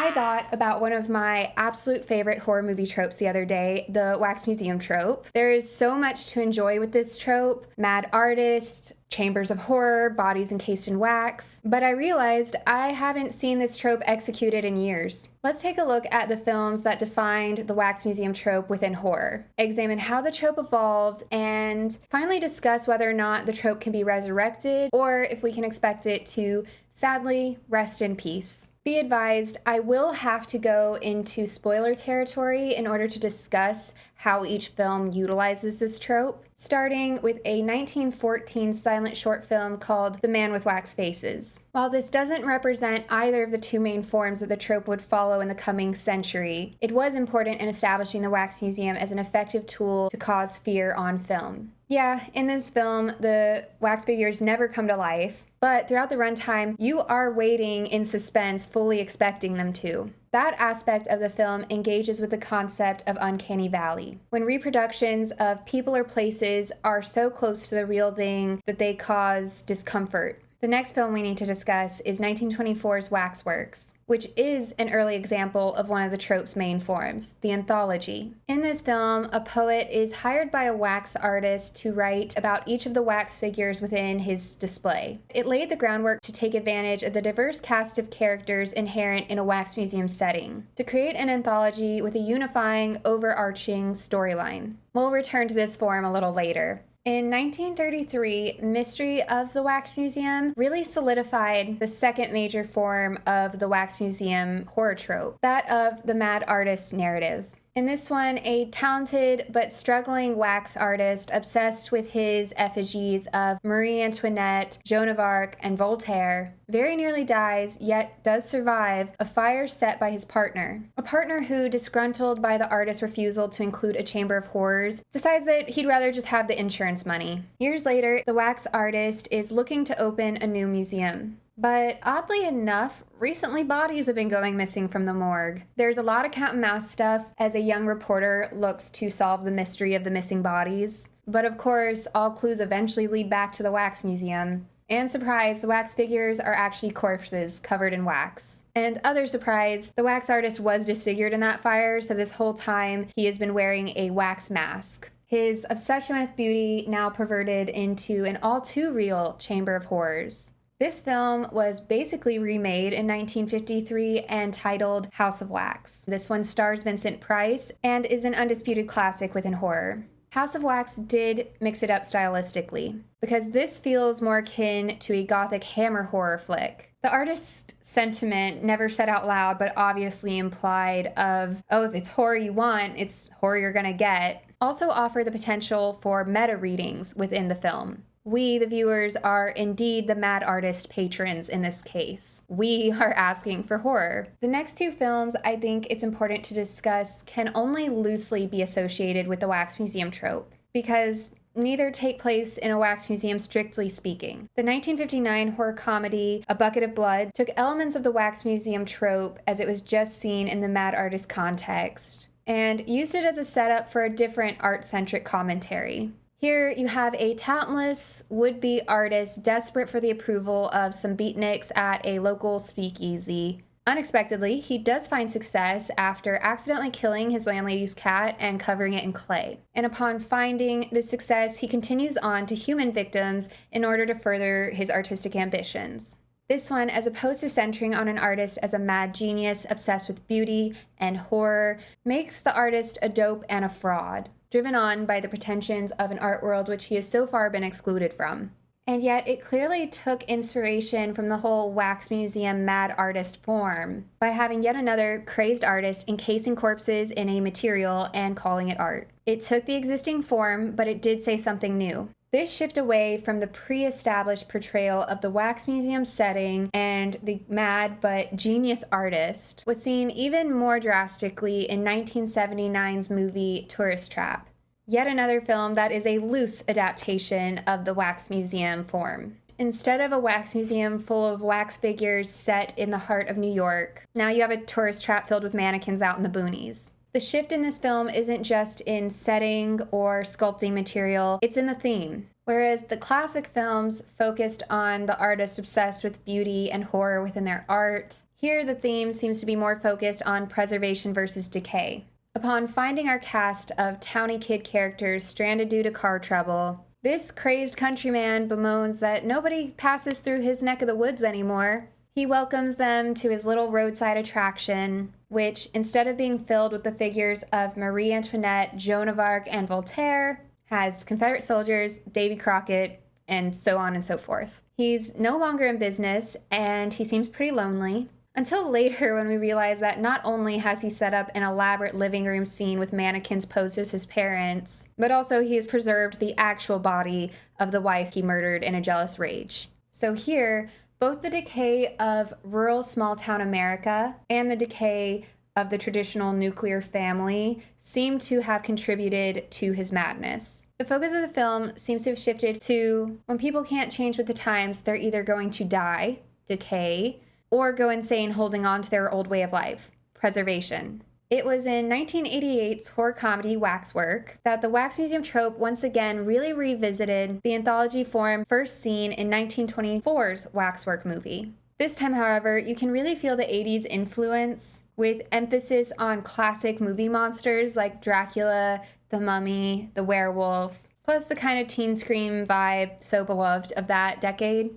I thought about one of my absolute favorite horror movie tropes the other day, the Wax Museum trope. There is so much to enjoy with this trope. Mad artist, chambers of horror, bodies encased in wax. But I realized I haven't seen this trope executed in years. Let's take a look at the films that defined the Wax Museum trope within horror, examine how the trope evolved, and finally discuss whether or not the trope can be resurrected or if we can expect it to sadly rest in peace. Be advised, I will have to go into spoiler territory in order to discuss how each film utilizes this trope, starting with a 1914 silent short film called The Man with Wax Faces. While this doesn't represent either of the two main forms that the trope would follow in the coming century, it was important in establishing the Wax Museum as an effective tool to cause fear on film. Yeah, in this film, the wax figures never come to life, but throughout the runtime, you are waiting in suspense, fully expecting them to. That aspect of the film engages with the concept of uncanny valley, when reproductions of people or places are so close to the real thing that they cause discomfort. The next film we need to discuss is 1924's Waxworks, which is an early example of one of the trope's main forms, the Anthology. In this film, a poet is hired by a wax artist to write about each of the wax figures within his display. It laid the groundwork to take advantage of the diverse cast of characters inherent in a wax museum setting, to create an anthology with a unifying, overarching storyline. We'll return to this form a little later. In 1933, Mystery of the Wax Museum really solidified the second major form of the Wax Museum horror trope, that of the mad artist narrative. In this one, a talented but struggling wax artist obsessed with his effigies of Marie Antoinette, Joan of Arc, and Voltaire very nearly dies, yet does survive a fire set by his partner. A partner who, disgruntled by the artist's refusal to include a chamber of horrors, decides that he'd rather just have the insurance money. Years later, the wax artist is looking to open a new museum. But oddly enough, recently bodies have been going missing from the morgue. There's a lot of cat and mouse stuff as a young reporter looks to solve the mystery of the missing bodies. But of course, all clues eventually lead back to the Wax Museum. And surprise, the wax figures are actually corpses covered in wax. And other surprise, the wax artist was disfigured in that fire, so this whole time he has been wearing a wax mask. His obsession with beauty now perverted into an all too real chamber of horrors. This film was basically remade in 1953 and titled House of Wax. This one stars Vincent Price and is an undisputed classic within horror. House of Wax did mix it up stylistically, because this feels more akin to a gothic hammer horror flick. The artist's sentiment, never said out loud but obviously implied of, oh, if it's horror you want, it's horror you're gonna get, also offer the potential for meta readings within the film. We, the viewers, are indeed the mad artist patrons in this case. We are asking for horror. The next two films I think it's important to discuss can only loosely be associated with the Wax Museum trope, because neither take place in a wax museum strictly speaking. The 1959 horror comedy A Bucket of Blood took elements of the Wax Museum trope as it was just seen in the mad artist context, and used it as a setup for a different art-centric commentary. Here you have a talentless would-be artist desperate for the approval of some beatniks at a local speakeasy. Unexpectedly, he does find success after accidentally killing his landlady's cat and covering it in clay. And upon finding this success, he continues on to human victims in order to further his artistic ambitions. This one, as opposed to centering on an artist as a mad genius obsessed with beauty and horror, makes the artist a dope and a fraud, driven on by the pretensions of an art world which he has so far been excluded from. And yet it clearly took inspiration from the whole Wax Museum mad artist form by having yet another crazed artist encasing corpses in a material and calling it art. It took the existing form, but it did say something new. This shift away from the pre-established portrayal of the Wax Museum setting and the mad but genius artist was seen even more drastically in 1979's movie Tourist Trap, yet another film that is a loose adaptation of the Wax Museum form. Instead of a wax museum full of wax figures set in the heart of New York, now you have a tourist trap filled with mannequins out in the boonies. The shift in this film isn't just in setting or sculpting material, it's in the theme. Whereas the classic films focused on the artist obsessed with beauty and horror within their art, Here, the theme seems to be more focused on preservation versus decay. Upon finding our cast of towny kid characters stranded due to car trouble, this crazed countryman bemoans that nobody passes through his neck of the woods anymore. He welcomes them to his little roadside attraction, which, instead of being filled with the figures of Marie Antoinette, Joan of Arc, and Voltaire, has Confederate soldiers, Davy Crockett, and so on and so forth. He's no longer in business, and he seems pretty lonely. Until later, when we realize that not only has he set up an elaborate living room scene with mannequins posed as his parents, but also he has preserved the actual body of the wife he murdered in a jealous rage. So here, both the decay of rural small-town America and the decay of the traditional nuclear family seem to have contributed to his madness. The focus of the film seems to have shifted to when people can't change with the times, they're either going to die, decay, or go insane holding on to their old way of life, preservation. It was in 1988's horror comedy Waxwork that the Wax Museum trope once again really revisited the anthology form first seen in 1924's Waxwork movie. This time, however, you can really feel the 80s influence with emphasis on classic movie monsters like Dracula, the Mummy, the Werewolf, plus the kind of teen scream vibe so beloved of that decade.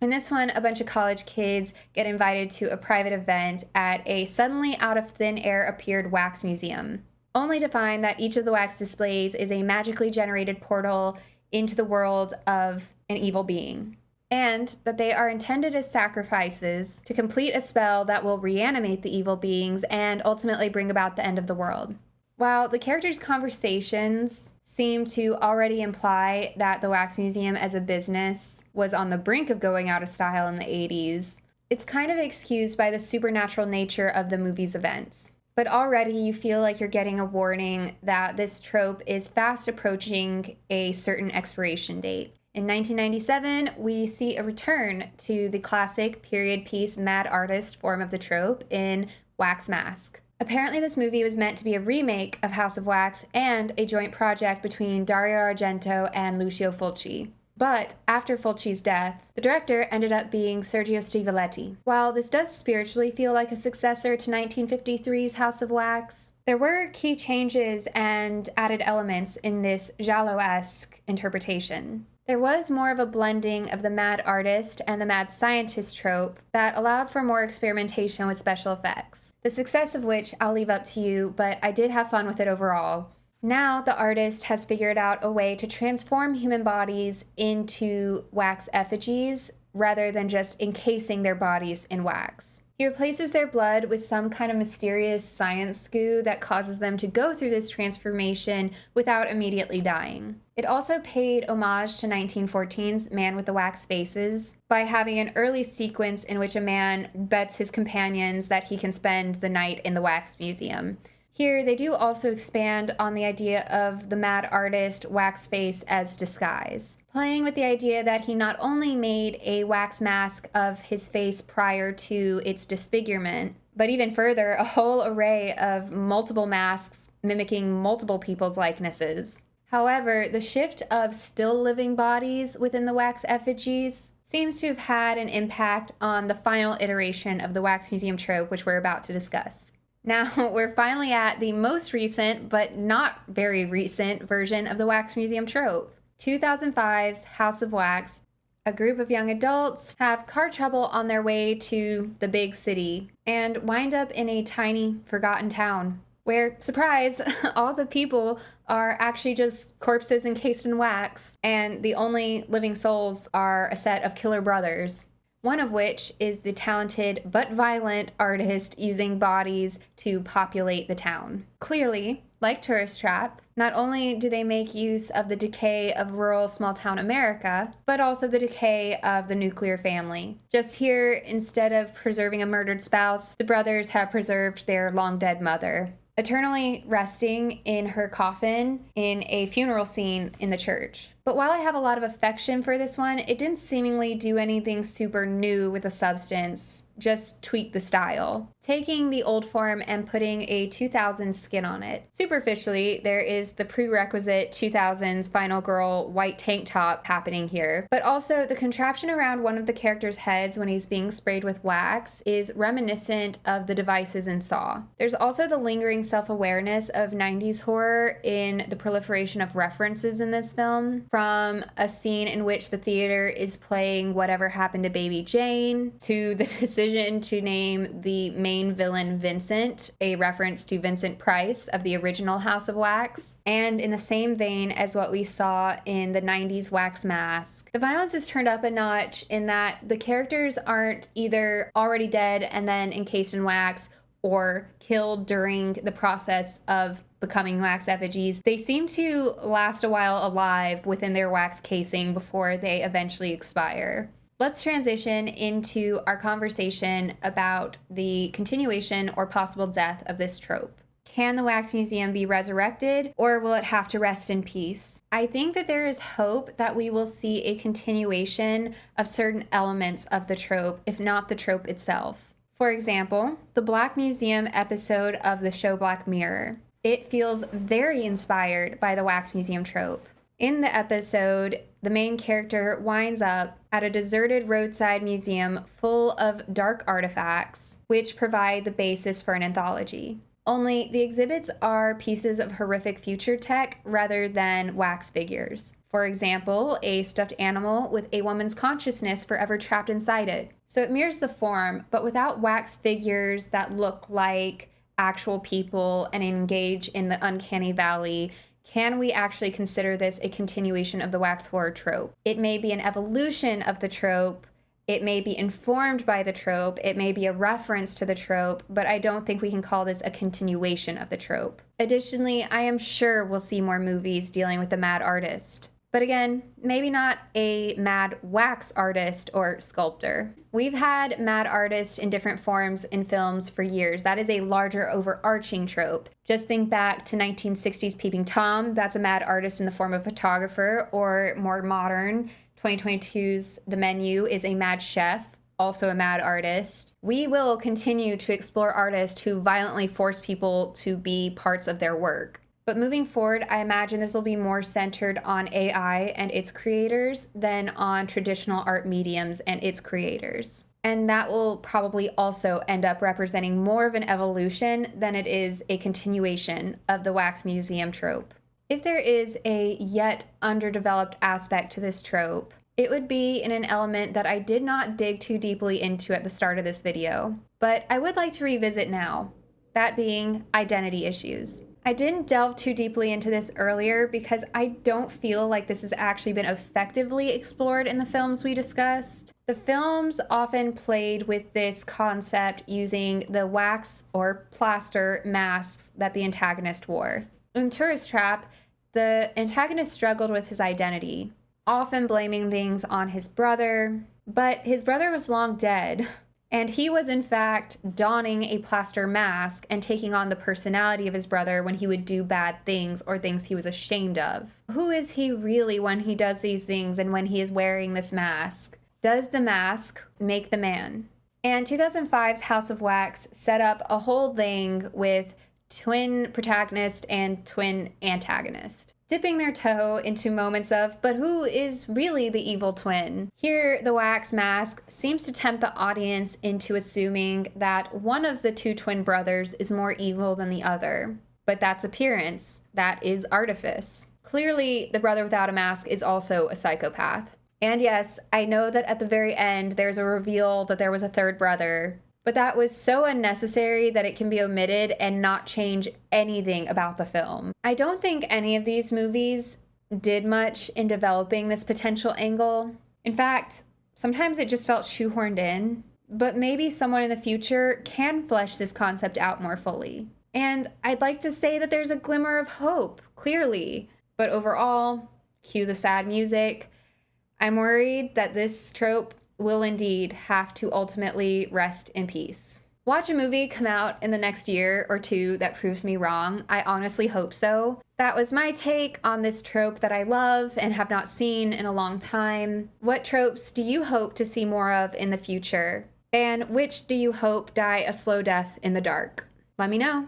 In this one, a bunch of college kids get invited to a private event at a suddenly out of thin air appeared wax museum, only to find that each of the wax displays is a magically generated portal into the world of an evil being, and that they are intended as sacrifices to complete a spell that will reanimate the evil beings and ultimately bring about the end of the world. While the characters' conversations seem to already imply that the Wax Museum as a business was on the brink of going out of style in the 80s, it's kind of excused by the supernatural nature of the movie's events. But already you feel like you're getting a warning that this trope is fast approaching a certain expiration date. In 1997, we see a return to the classic period piece mad artist form of the trope in Wax Mask. Apparently, this movie was meant to be a remake of House of Wax and a joint project between Dario Argento and Lucio Fulci. But after Fulci's death, the director ended up being Sergio Stivoletti. While this does spiritually feel like a successor to 1953's House of Wax, there were key changes and added elements in this Jallow-esque interpretation. There was more of a blending of the mad artist and the mad scientist trope that allowed for more experimentation with special effects, the success of which I'll leave up to you, but I did have fun with it overall. Now the artist has figured out a way to transform human bodies into wax effigies rather than just encasing their bodies in wax. He replaces their blood with some kind of mysterious science goo that causes them to go through this transformation without immediately dying. It also paid homage to 1914's Man with the Wax Faces by having an early sequence in which a man bets his companions that he can spend the night in the Wax Museum. Here, they do also expand on the idea of the mad artist wax face as disguise, playing with the idea that he not only made a wax mask of his face prior to its disfigurement, but even further, a whole array of multiple masks mimicking multiple people's likenesses. However, the shift of still living bodies within the wax effigies seems to have had an impact on the final iteration of the Wax Museum trope, which we're about to discuss. Now, we're finally at the most recent, but not very recent, version of the Wax Museum trope. 2005's House of Wax. A group of young adults have car trouble on their way to the big city and wind up in a tiny, forgotten town where, surprise, all the people are actually just corpses encased in wax, and the only living souls are a set of killer brothers. One of which is the talented but violent artist using bodies to populate the town. Clearly, like Tourist Trap, not only do they make use of the decay of rural small-town America, but also the decay of the nuclear family. Just here, instead of preserving a murdered spouse, the brothers have preserved their long-dead mother, eternally resting in her coffin in a funeral scene in the church. But while I have a lot of affection for this one, it didn't seemingly do anything super new with the substance, just tweak the style, taking the old form and putting a 2000s skin on it. Superficially, there is the prerequisite 2000s final girl white tank top happening here, but also the contraption around one of the characters' heads when he's being sprayed with wax is reminiscent of the devices in Saw. There's also the lingering self-awareness of 90s horror in the proliferation of references in this film, from a scene in which the theater is playing Whatever Happened to Baby Jane, to the decision to name the main villain Vincent, a reference to Vincent Price of the original House of Wax. And in the same vein as what we saw in the 90s Wax Mask, the violence is turned up a notch in that the characters aren't either already dead and then encased in wax or killed during the process of becoming wax effigies. They seem to last a while alive within their wax casing before they eventually expire. Let's transition into our conversation about the continuation or possible death of this trope. Can the Wax Museum be resurrected, or will it have to rest in peace? I think that there is hope that we will see a continuation of certain elements of the trope, if not the trope itself. For example, the Black Museum episode of the show Black Mirror. It feels very inspired by the Wax Museum trope. In the episode, the main character winds up at a deserted roadside museum full of dark artifacts, which provide the basis for an anthology. Only the exhibits are pieces of horrific future tech rather than wax figures. For example, a stuffed animal with a woman's consciousness forever trapped inside it. So it mirrors the form, but without wax figures that look like actual people and engage in the uncanny valley. Can we actually consider this a continuation of the wax horror trope? It may be an evolution of the trope, it may be informed by the trope, it may be a reference to the trope, but I don't think we can call this a continuation of the trope. Additionally, I am sure we'll see more movies dealing with the mad artist. But again, maybe not a mad wax artist or sculptor. We've had mad artists in different forms in films for years. That is a larger overarching trope. Just think back to 1960s Peeping Tom. That's a mad artist in the form of a photographer. Or more modern, 2022's The Menu is a mad chef, also a mad artist. We will continue to explore artists who violently force people to be parts of their work. But moving forward, I imagine this will be more centered on AI and its creators than on traditional art mediums and its creators. And that will probably also end up representing more of an evolution than it is a continuation of the Wax Museum trope. If there is a yet underdeveloped aspect to this trope, it would be in an element that I did not dig too deeply into at the start of this video, but I would like to revisit now, that being identity issues. I didn't delve too deeply into this earlier because I don't feel like this has actually been effectively explored in the films we discussed. The films often played with this concept using the wax or plaster masks that the antagonist wore. In Tourist Trap, the antagonist struggled with his identity, often blaming things on his brother, but his brother was long dead. And he was, in fact, donning a plaster mask and taking on the personality of his brother when he would do bad things or things he was ashamed of. Who is he really when he does these things and when he is wearing this mask? Does the mask make the man? And 2005's House of Wax set up a whole thing with twin protagonist and twin antagonist, dipping their toe into moments of, but who is really the evil twin? Here, the wax mask seems to tempt the audience into assuming that one of the two twin brothers is more evil than the other. But that's appearance. That is artifice. Clearly, the brother without a mask is also a psychopath. And yes, I know that at the very end, there's a reveal that there was a third brother, but that was so unnecessary that it can be omitted and not change anything about the film. I don't think any of these movies did much in developing this potential angle. In fact, sometimes it just felt shoehorned in, but maybe someone in the future can flesh this concept out more fully. And I'd like to say that there's a glimmer of hope, clearly, but overall, cue the sad music. I'm worried that this trope will indeed have to ultimately rest in peace. Watch a movie come out in the next year or two that proves me wrong. I honestly hope so. That was my take on this trope that I love and have not seen in a long time. What tropes do you hope to see more of in the future? And which do you hope die a slow death in the dark? Let me know.